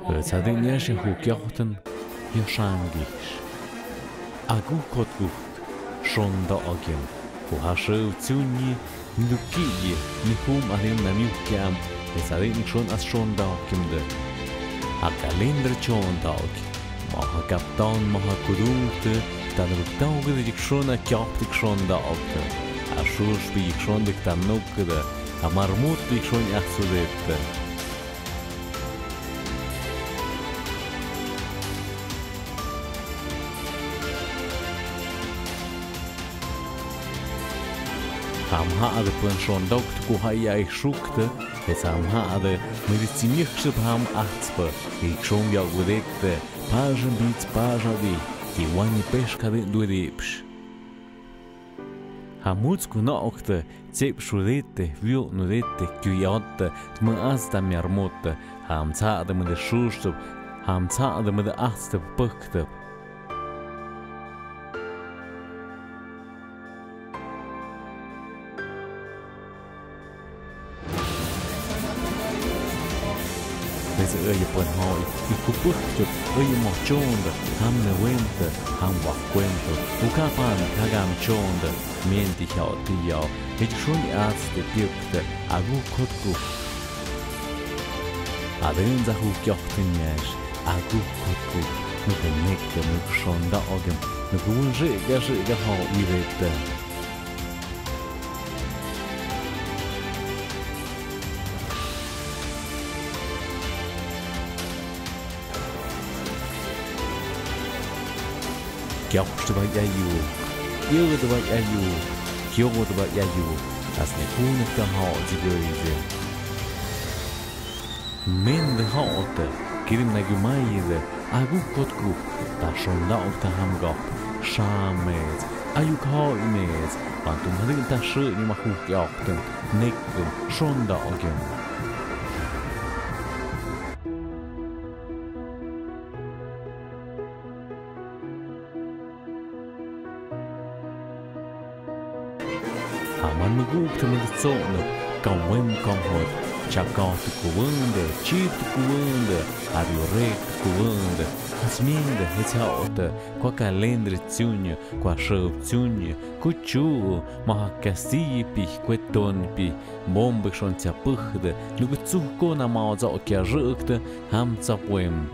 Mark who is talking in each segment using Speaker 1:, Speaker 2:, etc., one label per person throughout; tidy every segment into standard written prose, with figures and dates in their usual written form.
Speaker 1: Sadiniashe hukjochten Yoshangish. Agukotgucht Shonda Agim. Uhashu Tsuni Nuki Nihum Arim Namiukiam. Sadin schon as Shonda Agimde. Akalindr Chondag. Maha Kaptan Maha Kudungte. Dan Rukdauge dik Shona Kjaptik Shonda Agte. Ashush bi Shondik Dan Nukde. Amarmut dik Shon Yachsudete. Am haade pun schon dokt ku haya ich schukte, es am haade medizinichsche ham achtspe, ich schon ja gedekte, pagen bits pagadi, die wani pesca de duedipsch. Hamuts ku naokte, zep schudete, viu nudete, kuyate, tme asta miarmote, ham zaade med de schuste, ham zaade med de achtste pukte. Deze je pun hoi, ik kupuchte, je mochonde, ham ne wente, ham wakwente, ukapan kagam chonde, mienti hau tiao, het schon die Ärzte pirkte, agu kotku. Adrin za hukjochten jesh, agu kotku, mit dem Necke, mit schon da Augen, mit wunschige hau wirete. Kjokste bij jou, jullie bij jou, kjorde bij jou, als ne koene kan houden geuze. Men de houten, kirim na gumaide, agu kotku, da schon laut da ham gap, shamet, ayuk hoimet, want hadden da schön ima hukjochten, nekken, schon da ogen. Man megukte med de zone, kan wem kan hot, chakate kuwende, chip kuwende, abiorek kuwende, hasminde, hetsaute, qua calendre tsunye, qua shub tsunye, kuchu, maha kastipi, kwetonpi, bombe schon tsapuchde, lugutsuko na mauza okia rukte, ham tsapwem.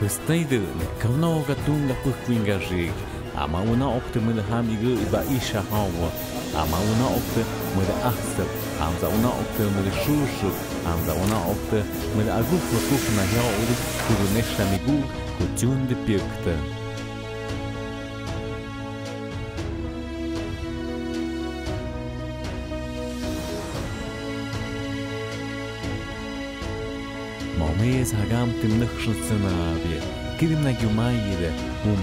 Speaker 1: Stejde, kaunoga tunga pukwinga jig, ama una okte med hamigu iba isha hawa, ama una okte med achtste, amza una okte med shushu, amza una okte med agufla kufna jauri, kudu neshta migu, kutjunde pirkte. Momez hagam tim nixen scenarie, kirim na gumaide,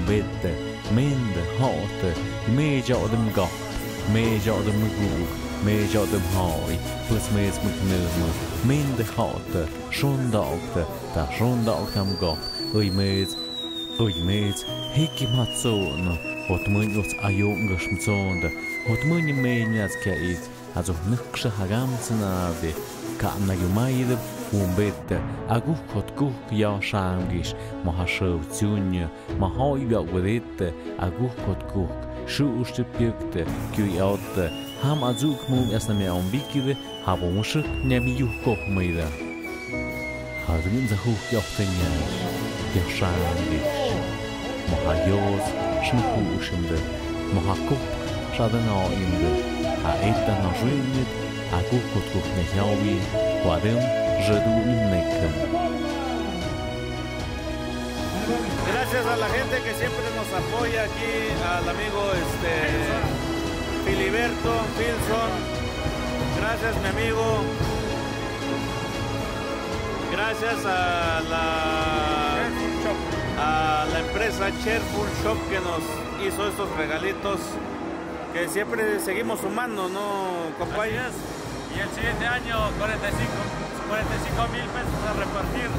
Speaker 1: bette, mende, hate, meja odem gap, meja odem gug, meja odem hai, plus mez meknelme, mende hate, schon da am gap, oi mez, hiki matzone, hot mun uns ajongas mzonde, hot mun menjas kait, also nixen hagam scenarie, kam na gumaide, bette, agu kotku ja shangish, maha show tsunye, maha ibia wedete, agu kotku, shuuste pirkte, kuyate, ham azuk mum esna me ambikide, habo mushuk nyami yuhkok meida. Hadrin za huk jochtenya, ja shangish, maha yoz, shnukushinde, maha kop, shadana inde, a eta na jwinit, agu kotku nejawi, wadem,
Speaker 2: Gracias a la gente que siempre nos apoya aquí, al amigo Filiberto Filson. Gracias mi amigo. Gracias a la empresa Cheerful Shop que nos hizo estos regalitos que siempre seguimos sumando, ¿no, compañeros?
Speaker 3: Y el siguiente año 45,000 pesos a repartir.